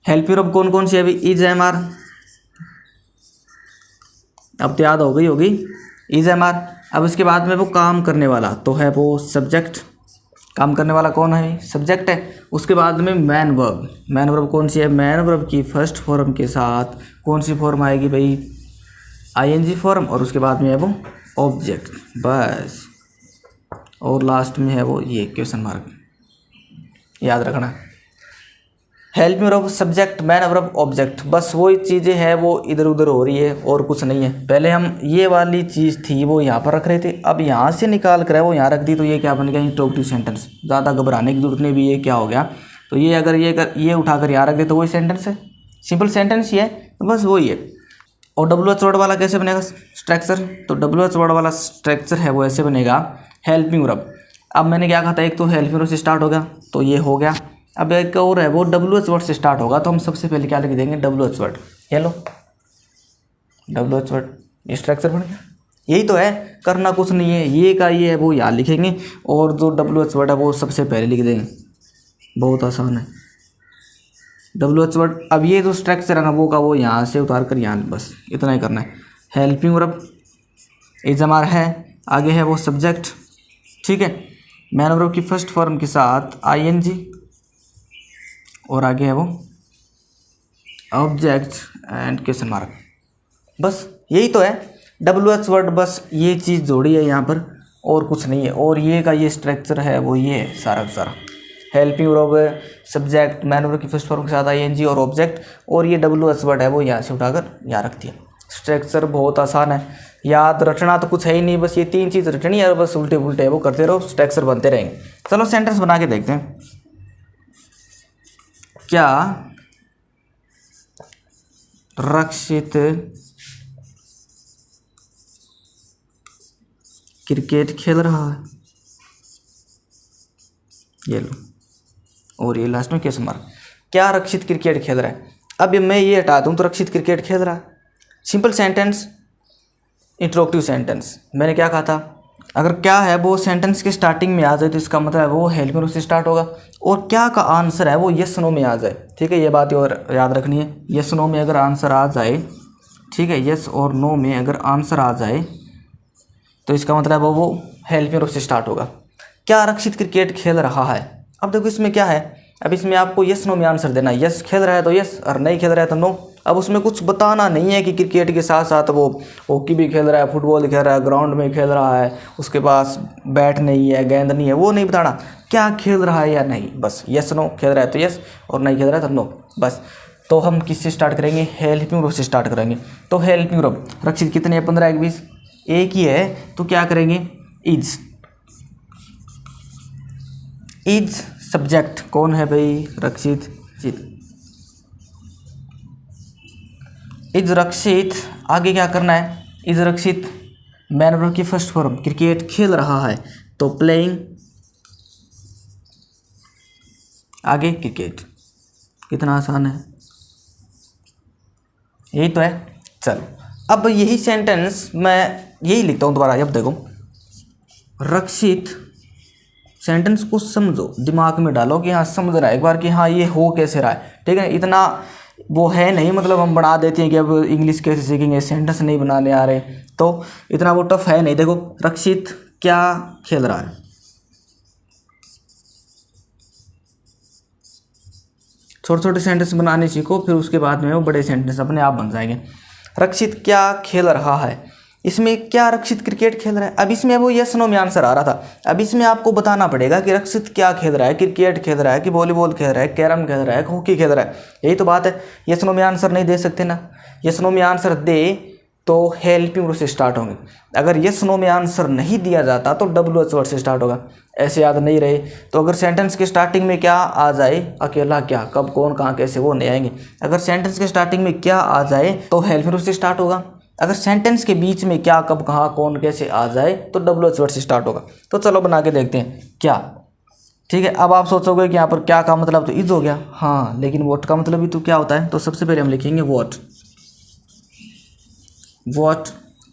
हेल्पिंग वर्ब कौन कौन सी है अभी, इज एम आर, अब तो याद हो गई होगी, इज एम आर। अब इसके बाद में वो काम करने वाला तो है वो सब्जेक्ट, काम करने वाला कौन है, सब्जेक्ट है। उसके बाद में मैन वर्ब, मैन वर्ब कौन सी है, मैन वर्ब की फर्स्ट फॉर्म के साथ कौन सी फॉर्म आएगी भाई, आईएनजी फॉर्म, और उसके बाद में है वो ऑब्जेक्ट, बस। और लास्ट में है वो ये क्वेश्चन मार्क, याद रखना। Help verb subject man verb object, बस वही चीज़ें हैं वो इधर उधर हो रही है और कुछ नहीं है। पहले हम ये वाली चीज़ थी वो यहाँ पर रख रहे थे, अब यहाँ से निकाल कर वो यहाँ रख दी, तो ये क्या बन गया, इंट्रोगेटिव सेंटेंस। ज़्यादा घबराने की जरूरत नहीं भी, ये क्या हो गया, तो ये अगर ये उठाकर यहाँ रख दे तो वही सेंटेंस है, सिंपल सेंटेंस ही है, बस वही है। और WH वर्ड वाला कैसे बनेगा स्ट्रक्चर, तो WH वर्ड वाला स्ट्रक्चर है वो ऐसे बनेगा, हेल्पिंग वर्ब। अब मैंने क्या कहा था, एक तो हेल्पिंग वर्ब से स्टार्ट हो गया तो ये हो गया। अब एक और है वो WH वर्ड से स्टार्ट होगा, तो हम सबसे पहले क्या लिख देंगे, WH वर्ड। ये लो WH वर्ड, ये स्ट्रक्चर बन गया। यही तो है, करना कुछ नहीं है, ये का ये है वो यहाँ लिखेंगे, और जो WH वर्ड है वो सबसे पहले लिख देंगे, बहुत आसान है WH वर्ड। अब ये जो स्ट्रक्चर है ना वो का वो यहाँ से उतार कर यहाँ, बस इतना ही करना है। Helping verb is am are है, आगे है वो सब्जेक्ट, ठीक है। मैन वर्ब की फर्स्ट फॉर्म के साथ ING, और आगे है वो ऑब्जेक्ट एंड क्वेश्चन मार्क, बस यही तो है WH वर्ड। बस ये चीज़ जोड़ी है यहाँ पर और कुछ नहीं है। और ये का ये स्ट्रक्चर है वो ये है सारा का सारा, helping verb subject man verb की फर्स्ट फॉर्म के साथ ING और ऑब्जेक्ट, और ये WH वर्ड है वो यहाँ से उठाकर यहाँ रख दिया। स्ट्रक्चर बहुत आसान है, याद रटना तो कुछ है ही नहीं, बस ये तीन चीज़ रटनी है, बस उल्टे पुल्टे वो करते रहो, स्ट्रक्चर बनते रहेंगे। चलो सेंटेंस बना के देखते हैं। क्या रक्षित क्रिकेट खेल रहा है, ये लो, और ये लास्ट में क्वेश्चन मार्क। क्या रक्षित क्रिकेट खेल रहा है, अब मैं ये हटा दूं तो रक्षित क्रिकेट खेल रहा है, सिंपल सेंटेंस, इंट्रोगेटिव सेंटेंस। मैंने क्या कहा था, अगर क्या है वो सेंटेंस के स्टार्टिंग में आ जाए तो इसका मतलब है वो हेल्पिंग वर्ब से स्टार्ट होगा, और क्या का आंसर है वो यस नो में आ जाए, ठीक है। ये बात और याद रखनी है, यस नो में अगर आंसर आ जाए, ठीक है, यस और नो में अगर आंसर आ जाए तो इसका मतलब है वो हेल्पिंग वर्ब से स्टार्ट होगा। क्या रक्षित क्रिकेट खेल रहा है, अब देखो इसमें क्या है, अब इसमें आपको यस नो में आंसर देना है, यस खेल रहा है तो यस, और नहीं खेल रहा है तो नो। अब उसमें कुछ बताना नहीं है कि क्रिकेट के साथ साथ वो हॉकी भी खेल रहा है, फुटबॉल खेल रहा है, ग्राउंड में खेल रहा है, उसके पास बैट नहीं है, गेंद नहीं है, वो नहीं बताना, क्या खेल रहा है या नहीं, बस यस नो, खेल रहा है तो यस और नहीं खेल रहा है तो नो, बस। तो हम किससे स्टार्ट करेंगे, हेल्पिंग वर्ब से स्टार्ट करेंगे। तो हेल्पिंग वर्ब रक्षित कितने हैं, 15 1 20, एक ही है, तो क्या करेंगे, इज। इज सब्जेक्ट कौन है भाई, रक्षित, इज रक्षित, आगे क्या करना है, इज रक्षित मैन वर्ब की फर्स्ट फॉर्म, क्रिकेट खेल रहा है तो प्लेइंग, आगे क्रिकेट, कितना आसान है, यही तो है। चलो अब यही सेंटेंस मैं यही लिखता हूँ दोबारा, अब देखो रक्षित, सेंटेंस को समझो, दिमाग में डालो कि हाँ समझ रहा है एक बार कि हाँ ये हो कैसे रहा है, ठीक है। इतना वो है नहीं, मतलब हम बना देते हैं कि अब इंग्लिश कैसे सीखेंगे, सेंटेंस नहीं बनाने आ रहे, तो इतना वो टफ है नहीं। देखो रक्षित क्या खेल रहा है, छोटे छोटे सेंटेंस बनाने सीखो, फिर उसके बाद में वो बड़े सेंटेंस अपने आप बन जाएंगे। रक्षित क्या खेल रहा है, इसमें क्या रक्षित क्रिकेट खेल रहा है, अब इसमें वो यस नो में आंसर आ रहा था, अब इसमें आपको बताना पड़ेगा कि रक्षित क्या खेल रहा है, क्रिकेट खेल रहा है कि वॉलीबॉल खेल रहा है, कैरम खेल रहा है, हॉकी खेल रहा है, यही तो बात है। यस नो में आंसर नहीं दे सकते ना, यस नो में आंसर दे तो हेल्पिंग वर्ब से स्टार्ट होंगे। अगर यस नो में आंसर नहीं दिया जाता तो WH वर्ड से स्टार्ट होगा। ऐसे याद नहीं रहे तो अगर सेंटेंस के स्टार्टिंग में क्या आ जाए, अकेला क्या, कब, कौन, कहाँ, कैसे, वो नहीं आएंगे। अगर सेंटेंस के स्टार्टिंग में क्या आ जाए तो हेल्पिंग वर्ब से स्टार्ट होगा। अगर सेंटेंस के बीच में क्या, कब, कहाँ, कौन, कैसे आ जाए तो WH वर्ड से स्टार्ट होगा। तो चलो बना के देखते हैं क्या। ठीक है, अब आप सोचोगे कि यहाँ पर क्या का मतलब तो इज हो गया, हाँ, लेकिन वॉट का मतलब भी तो क्या होता है। तो सबसे पहले हम लिखेंगे वॉट।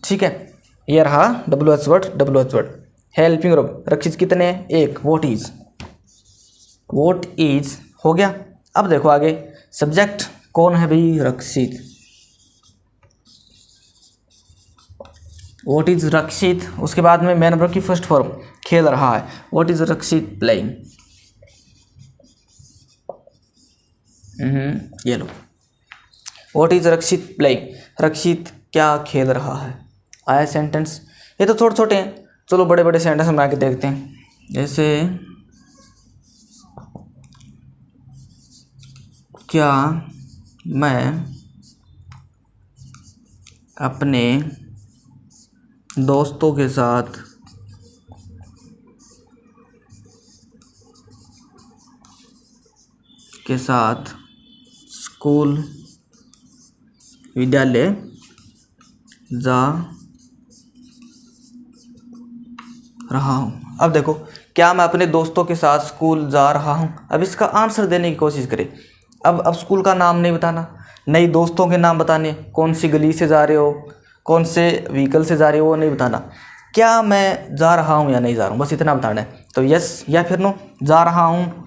ठीक है, ये रहा WH वर्ड। हेल्पिंग वर्ब रक्षित कितने हैं, एक। वॉट इज हो गया। अब देखो आगे सब्जेक्ट कौन है भाई, रक्षित। वॉट इज रक्षित, उसके बाद में मेन वर्ब की फर्स्ट फॉर्म खेल रहा है। What is Rakshit playing. ये लो, वॉट इज रक्षित प्लेइंग, रक्षित क्या खेल रहा है। आया सेंटेंस। ये तो छोटे छोटे हैं, चलो बड़े बड़े सेंटेंस बना के देखते हैं। जैसे क्या मैं अपने दोस्तों के साथ स्कूल विद्यालय जा रहा हूँ। अब देखो, क्या मैं अपने दोस्तों के साथ स्कूल जा रहा हूँ। अब इसका आंसर देने की कोशिश करें। अब स्कूल का नाम नहीं बताना, नहीं दोस्तों के नाम बताने, कौन सी गली से जा रहे हो, कौन से व्हीकल से जा रहे हो, वो नहीं बताना। क्या मैं जा रहा हूँ या नहीं जा रहा हूँ, बस इतना बताना है। तो यस या फिर नो। जा रहा हूँ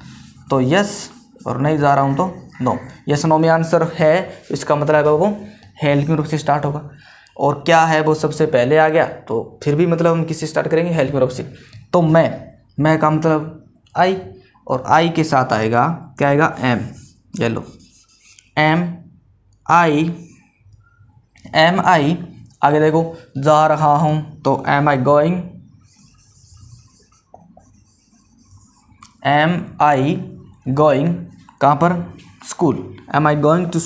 तो यस, और नहीं जा रहा हूँ तो नो। यस नो में आंसर है, इसका मतलब है वो हेल्पिंग वर्ब से स्टार्ट होगा। और क्या है वो सबसे पहले आ गया, तो फिर भी मतलब हम किससे स्टार्ट करेंगे, हेल्पिंग वर्ब से। तो मैं का मतलब आई, और आई के साथ आएगा क्या, आएगा एम। ये लो, एम आई। आगे देखो, जा रहा हूँ तो एम आई गोइंग। कहाँ पर, school. Am I going to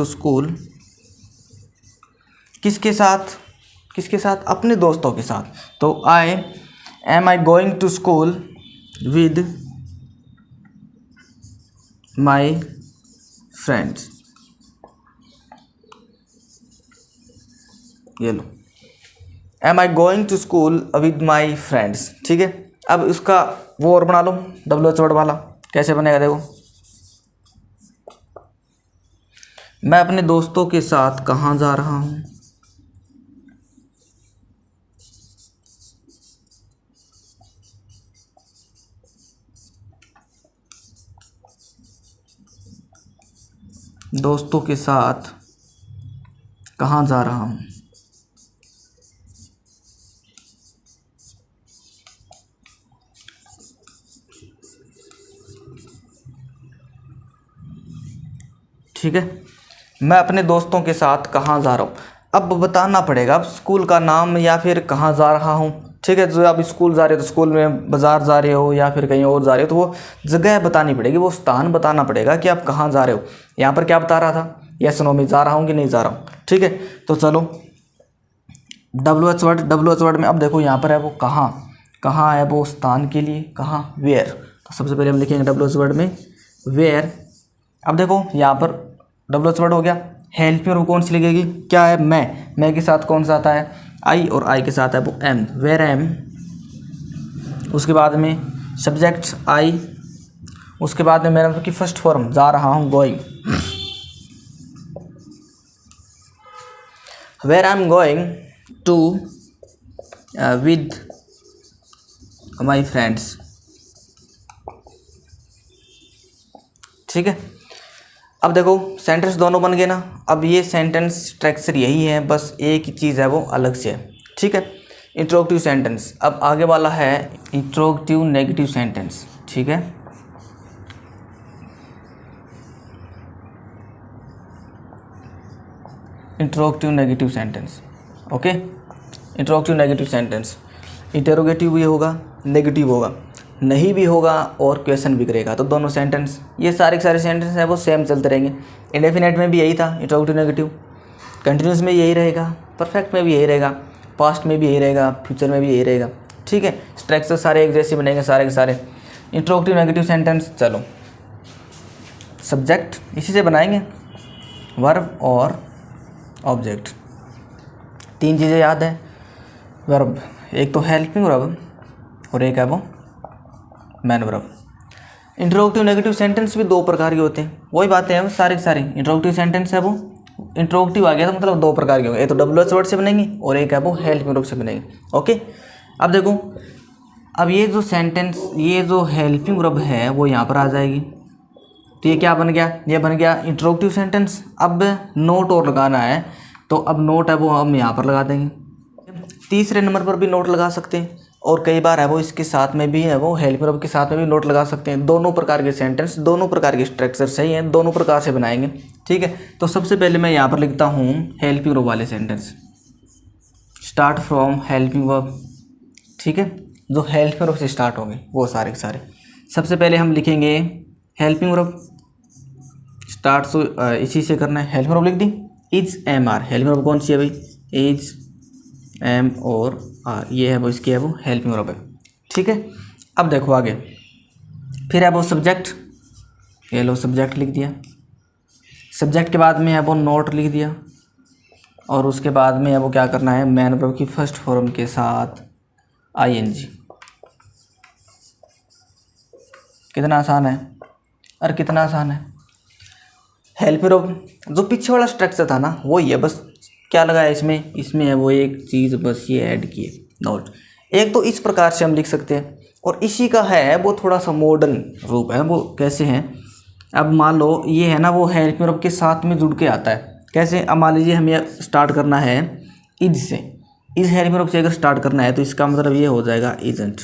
school. किसके साथ, अपने दोस्तों के साथ। तो am I going to school with my friends. ये लो, am I going to school with my friends. ठीक है, अब उसका वो और बना लो WH वर्ड वाला। कैसे बनेगा देखो, मैं अपने दोस्तों के साथ कहाँ जा रहा हूँ। दोस्तों के साथ कहाँ जा रहा हूँ। ठीक है, मैं अपने दोस्तों के साथ कहाँ जा रहा हूँ। अब बताना पड़ेगा, अब स्कूल का नाम या फिर कहाँ जा रहा हूँ। ठीक है, जो आप स्कूल जा रहे हो तो स्कूल में, बाजार जा रहे हो या फिर कहीं और जा रहे हो तो वो जगह बतानी पड़ेगी, वो स्थान बताना पड़ेगा कि आप कहाँ जा रहे हो। यहाँ पर क्या बता रहा था, यस नो में जा रहा हूँ कि नहीं जा रहा हूँ। ठीक है, तो चलो WH वर्ड में अब देखो यहाँ पर है वो कहाँ है वो स्थान के लिए, कहाँ, वेयर। तो सबसे पहले हम लिखेंगे WH वर्ड में वेयर। अब देखो यहाँ पर WH वर्ड हो गया। हेल्पिंग वर्ब कौन सी लगेगी, क्या है, मैं के साथ कौन सा आता है, आई, और आई के साथ है वो एम, वेयर एम। उसके बाद में सब्जेक्ट आई, उसके बाद में मेरे की फर्स्ट फॉर्म जा रहा हूँ, going. Where I am going to with my friends. ठीक है, अब देखो सेंटेंस दोनों बन गए ना। अब ये सेंटेंस स्ट्रक्चर यही है, बस एक ही चीज़ है वो अलग से है। ठीक है, इंट्रोगेटिव सेंटेंस। अब आगे वाला है इंट्रोगेटिव नेगेटिव सेंटेंस। ठीक है, interrogative negative sentence. Okay, interrogative negative sentence, interrogative भी होगा, नेगेटिव होगा, नहीं भी होगा और क्वेश्चन भी करेगा। तो दोनों सेंटेंस, ये सारे के सारे सेंटेंस हैं वो सेम चलते रहेंगे। इंडेफिनेट में भी यही था, इंट्रोगेटिव नेगेटिव। कंटिन्यूस में यही रहेगा, परफेक्ट में भी यही रहेगा, पास्ट में भी यही रहेगा, फ्यूचर में भी यही रहेगा। ठीक है, स्ट्रक्चर सारे एक जैसे बनेंगे सारे के सारे। इंट्रोगेटिव नेगेटिव सेंटेंस, चलो सब्जेक्ट इसी से बनाएंगे, वर्ब और ऑब्जेक्ट। 3 चीज़ें याद है वर्ब, एक तो हेल्पिंग वर्ब और एक है वो man verb. Interrogative negative sentence भी 2 प्रकार के होते हैं, वही बातें हैं सारी की सारी। इंट्रोगेटिव सेंटेंस है वो, इंट्रोगेटिव आ गया तो मतलब 2 प्रकार के होंगे, एक तो WH वर्ड से बनेंगे और एक है वो हेल्पिंग वर्ब से बनेंगे। ओके, अब देखो, अब ये जो सेंटेंस, ये जो हेल्पिंग वर्ब है वो यहाँ पर आ जाएगी, तो ये क्या बन गया, ये बन गया इंट्रोगेटिव सेंटेंस। अब नोट और लगाना है, तो अब नोट है वो हम यहाँ पर लगा देंगे। तीसरे नंबर पर भी नोट लगा सकते हैं, और कई बार है वो इसके साथ में भी है वो हेल्पिंग वर्ब के साथ में भी नोट लगा सकते हैं। दोनों प्रकार के सेंटेंस, दोनों प्रकार के स्ट्रक्चर सही हैं, दोनों प्रकार से बनाएंगे। ठीक है, तो सबसे पहले मैं यहाँ पर लिखता हूँ हेल्पिंग वर्ब वाले sentence, start from helping verb. ठीक है, जो हेल्पिंग वर्ब से स्टार्ट होंगे वो सारे के सारे। सबसे पहले हम लिखेंगे हेल्पिंग वर्ब, स्टार्ट सो इसी से करना है। हेल्पिंग वर्ब लिख दी, is am are. Helping verb कौन सी है भाई, इज एम और आर, ये है वो इसकी है वो हेल्पिंग वर्ब है। ठीक है, अब देखो आगे, फिर है वो सब्जेक्ट, ये लो सब्जेक्ट लिख दिया। सब्जेक्ट के बाद में है वो नोट लिख दिया, और उसके बाद में है वो क्या करना है, मैन वर्ब की फर्स्ट फॉर्म के साथ आईएनजी। कितना आसान है, और कितना आसान है। हेल्पिंग वर्ब जो पीछे वाला स्ट्रक्चर था ना वही है, बस क्या लगाया इसमें, इसमें है वो एक चीज़ बस ये ऐड किए, नोट। एक तो इस प्रकार से हम लिख सकते हैं, और इसी का है वो थोड़ा सा मॉडर्न रूप है। वो कैसे हैं, अब मान लो ये है ना वो हेल्पिंग वर्ब के साथ में जुड़ के आता है। कैसे, अब मान लीजिए हमें स्टार्ट करना है इज से, इज हेल्पिंग वर्ब से अगर स्टार्ट करना है तो इसका मतलब ये हो जाएगा इजंट।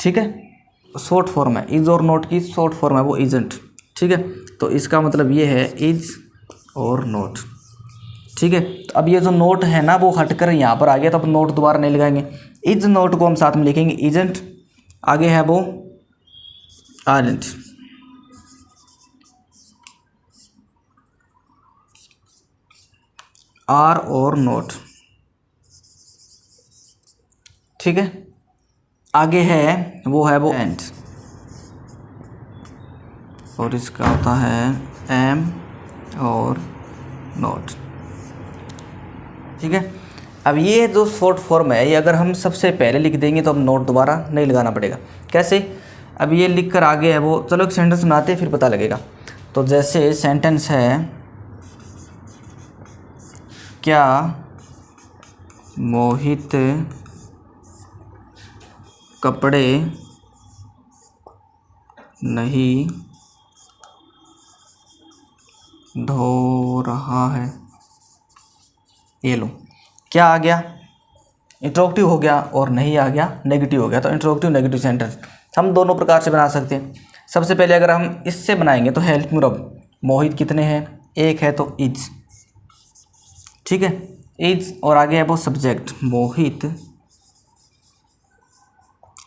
ठीक है, शॉर्ट फॉर्म है, इज और नोट की शॉर्ट फॉर्म है वो इजंट। ठीक है, तो इसका मतलब ये है इज और नोट। ठीक है, तो अब ये जो नोट है ना वो हटकर यहाँ पर आ गया, तो अब नोट दोबारा नहीं लगाएंगे, इज नोट को हम साथ में लिखेंगे इजंट। आगे है वो आरंट। आर और नोट। ठीक है, आगे है वो एंड, और इसका होता है एम और नोट। ठीक है, अब ये जो शॉर्ट फॉर्म है ये अगर हम सबसे पहले लिख देंगे तो अब नोट दोबारा नहीं लगाना पड़ेगा। कैसे, अब ये लिख कर आगे है वो, चलो एक सेंटेंस बनाते हैं फिर पता लगेगा। तो जैसे सेंटेंस है, क्या मोहित कपड़े नहीं धो रहा है। ये लो, क्या आ गया, इंट्रोगेटिव हो गया, और नहीं आ गया नेगेटिव हो गया। तो इंट्रोगेटिव नेगेटिव सेंटेंस हम दोनों प्रकार से बना सकते हैं। सबसे पहले अगर हम इससे बनाएंगे तो हेल्पिंग वर्ब, मोहित कितने हैं, एक है तो इज। ठीक है, इज, और आगे है वो सब्जेक्ट, मोहित,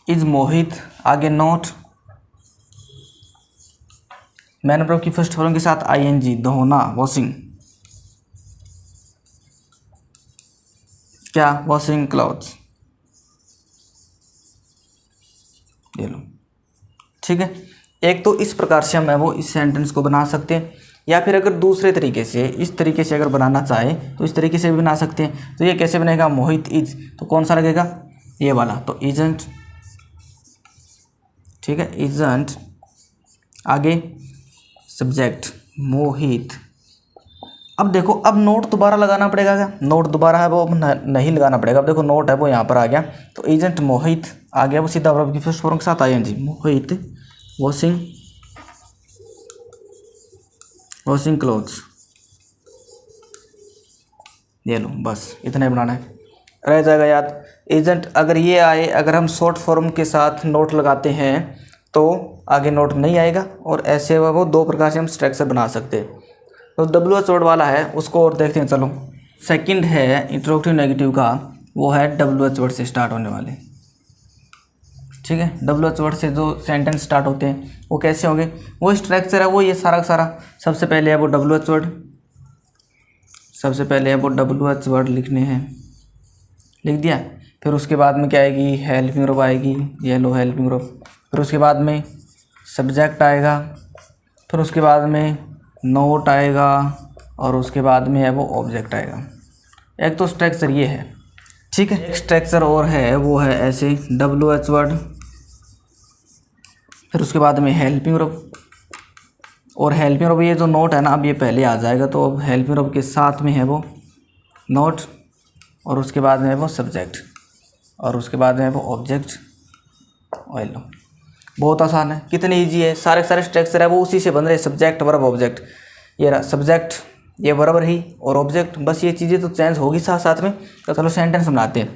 इज मोहित, आगे नोट, मैन वर्ब की फर्स्ट फॉर्म के साथ आईएनजी, धोना, वॉशिंग, क्या, वॉशिंग क्लॉथ्स। ये लो। ठीक है, एक तो इस प्रकार से हम है वो इस सेंटेंस को बना सकते हैं, या फिर अगर दूसरे तरीके से इस तरीके से अगर बनाना चाहे तो इस तरीके से भी बना सकते हैं। तो ये कैसे बनेगा, मोहित इज, तो कौन सा लगेगा, ये वाला, तो इजंट। ठीक है, इजंट, आगे सब्जेक्ट मोहित। अब देखो, अब नोट दोबारा लगाना पड़ेगा क्या, नोट दोबारा है वो नहीं लगाना पड़ेगा। अब देखो नोट है वो यहाँ पर आ गया, तो एजेंट मोहित आ गया वो सीधा वर्ब की फर्स्ट फॉर्म के साथ आईएनजी, मोहित वॉशिंग क्लोथ्स। ये लो, बस इतना ही बनाना है, रह जाएगा याद। एजेंट अगर ये आए, अगर हम शॉर्ट फॉर्म के साथ नोट लगाते हैं तो आगे नोट नहीं आएगा, और ऐसे वो 2 प्रकार से हम स्ट्रक्चर बना सकते हैं। तो WH वर्ड वाला है उसको और देखते हैं। चलो, सेकंड है इंट्रोगेटिव नेगेटिव का, वो है WH वर्ड से स्टार्ट होने वाले। ठीक है, WH वर्ड से जो सेंटेंस स्टार्ट होते हैं वो कैसे होंगे, वो स्ट्रक्चर है वो ये सारा का सारा। सबसे पहले है वो WH वर्ड, सबसे पहले है वो WH वर्ड लिखने हैं, लिख दिया। फिर उसके बाद में क्या आएगी, हेल्पिंग वर्ब आएगी, ये लो हेल्पिंग वर्ब। फिर उसके बाद में सब्जेक्ट आएगा, फिर उसके बाद में नोट आएगा, और उसके बाद में है वो ऑब्जेक्ट आएगा। एक तो स्ट्रक्चर ये है, ठीक है। एक स्ट्रक्चर और है, वो है ऐसे WH वर्ड, फिर उसके बाद में हेल्पिंग वर्ब, और हेल्पिंग वर्ब ये जो नोट है ना, अब ये पहले आ जाएगा, तो अब हेल्पिंग वर्ब के साथ में है वो नोट, और उसके बाद में है वो सब्जेक्ट, और उसके बाद में है वो ऑब्जेक्ट। और लो, बहुत आसान है, कितनी इजी है। सारे सारे स्ट्रक्चर है वो उसी से बन रहे, सब्जेक्ट वर्ब ऑब्जेक्ट। ये रहा सब्जेक्ट, ये वर्ब रही, और ऑब्जेक्ट, बस ये चीज़ें तो चेंज होगी साथ साथ में। तो चलो सेंटेंस बनाते हैं।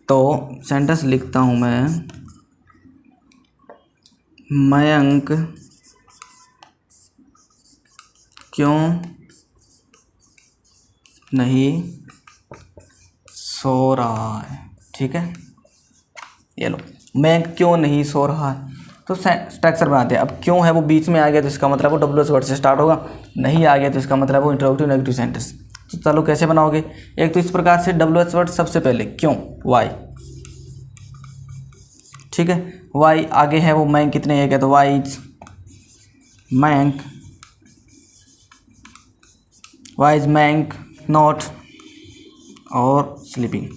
तो सेंटेंस लिखता हूँ मैं, मयंक क्यों नहीं सो रहा है, ठीक है। ये लो, मयंक क्यों नहीं सो रहा है, तो स्ट्रक्चर बनाते हैं। अब क्यों है वो बीच में आ गया, तो इसका मतलब वो WH वर्ड से स्टार्ट होगा। नहीं आ गया तो इसका मतलब वो इंटरोगेटिव नेगेटिव सेंटेंस। तो चलो कैसे बनाओगे, एक तो इस प्रकार से WH वर्ड सबसे पहले क्यों, वाई, ठीक है। वाई आगे है वो मयंक कितने है, तो why is Mayank, why is Mayank not और स्लीपिंग,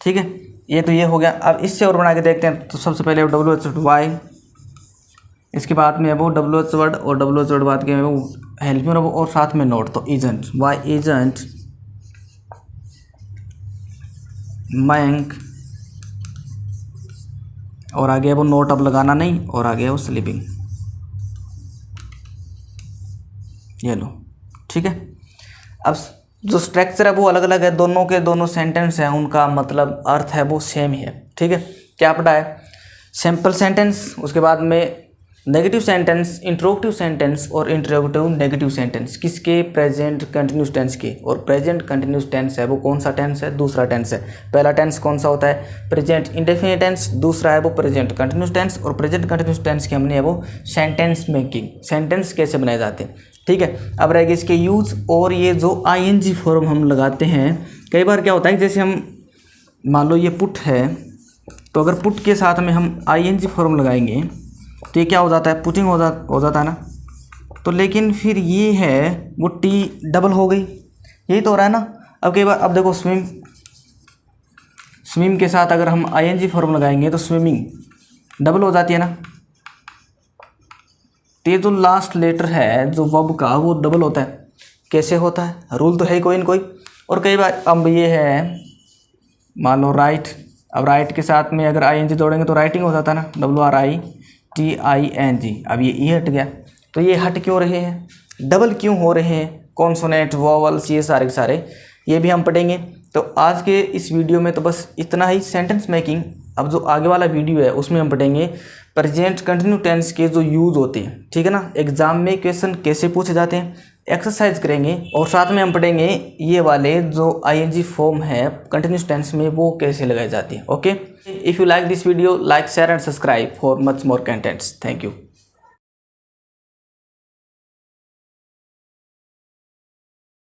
ठीक है। ये तो ये हो गया। अब इससे और बना के देखते हैं। तो सबसे पहले WH वर्ड वाई, इसके बाद में है वो WH वर्ड, और WH वर्ड बाद के वो हेल्पिंग वर्ब और साथ में नोट, तो इजंट, वाई इजंट मयंक, और आगे वो नोट अब लगाना नहीं, और आगे वो स्लीपिंग। ये लो, ठीक है। अब जो स्ट्रक्चर है वो अलग अलग है, दोनों के दोनों सेंटेंस हैं, उनका मतलब अर्थ है वो सेम ही है, ठीक है। क्या पढ़ा है, सिंपल सेंटेंस, उसके बाद में नेगेटिव सेंटेंस, इंट्रोगेटिव सेंटेंस और इंट्रोगेटिव नेगेटिव सेंटेंस, किसके, प्रेजेंट कंटिन्यूस टेंस के। और प्रेजेंट कंटिन्यूस टेंस है वो कौन सा टेंस है, दूसरा टेंस है। पहला टेंस कौन सा होता है, प्रेजेंट इंडेफिनिट टेंस, दूसरा है वो प्रेजेंट कंटिन्यूस टेंस। और प्रेजेंट कंटिन्यूस टेंस की हमने है वो सेंटेंस मेकिंग, सेंटेंस कैसे बनाए जाते हैं, ठीक है। अब रहेगा इसके यूज, और ये जो ING फॉर्म हम लगाते हैं, कई बार क्या होता है, जैसे हम मान लो ये पुट है, तो अगर पुट के साथ में हम ING फॉर्म लगाएंगे तो ये क्या हो जाता है, पुटिंग हो जाता है ना। तो लेकिन फिर ये है वो T डबल हो गई, यही तो हो रहा है ना। अब कई बार, अब देखो स्विम, स्विम के साथ अगर हम ING फॉर्म लगाएंगे तो स्विमिंग डबल हो जाती है ना। तो ये जो लास्ट लेटर है जो वर्ब का, वो डबल होता है। कैसे होता है, रूल तो है कोई ना कोई। और कई बार अब ये है, मान लो राइट, अब राइट के साथ में अगर ING जोड़ेंगे तो राइटिंग हो जाता है ना, WRITING। अब ये ई हट गया, तो ये हट क्यों रहे हैं, डबल क्यों हो रहे हैं, कॉन्सोनेंट, वोवल्स, ये सारे के सारे ये भी हम पढ़ेंगे। तो आज के इस वीडियो में तो बस इतना ही, सेंटेंस मेकिंग। अब जो आगे वाला वीडियो है उसमें हम पढ़ेंगे प्रेजेंट कंटिन्यू टेंस के जो यूज़ होते हैं, ठीक है ना। एग्जाम में क्वेश्चन कैसे पूछे जाते हैं, एक्सरसाइज करेंगे, और साथ में हम पढ़ेंगे ये वाले जो ING फॉर्म है कंटिन्यूस टेंस में वो कैसे लगाई जाती है। Okay, if you like this video, like, share and subscribe for much more contents. Thank you.